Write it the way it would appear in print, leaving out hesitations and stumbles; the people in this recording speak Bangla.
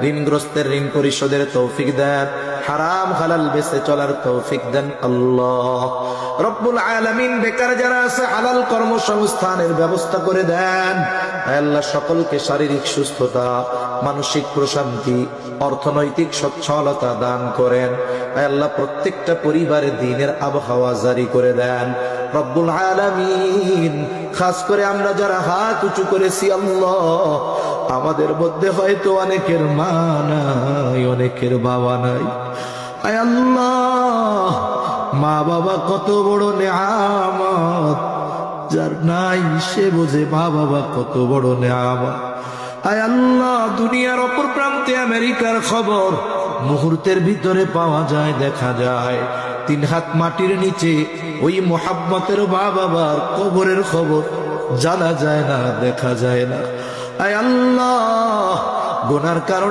ঋণগ্রস্তের ঋণ পরিশোধের তৌফিক দেন, হারাম হালাল বেঁচে চলার তৌফিক দেন আল্লাহ রব্বুল আলামিন। বেকার যারা আছে হালাল কর্মসংস্থানের ব্যবস্থা করে দেন আল্লাহ। সকলকে শারীরিক সুস্থতা, মানসিক প্রশান্তি, অর্থনৈতিক সচ্ছলতা দান করেন আল্লাহ। প্রত্যেকটা পরিবারে দ্বীনের আবহাওয়া জারি করে দেন রব্বুল আলামিন। খাস করে আমরা যারা হাত উঁচু করেছি আল্লাহ, আমাদের মধ্যে হয়তো অনেকের মা নাই, অনেকের বাবা নাই। আয় আল্লাহ, মা বাবা কত বড় নেয়ামত, যার নাই সে বোঝে মা বাবা কত বড় নেয়ামত। আয় আল্লাহ, দুনিয়ার অপর প্রান্তে আমেরিকার খবর মুহূর্তের ভিতরে পাওয়া যায়, দেখা যায়। 3 হাত মাটির নিচে ওই মোহাব্বতের মা বাবার কবরের খবর জানা যায় না, দেখা যায় না। আয় আল্লাহ, গুনার কারণে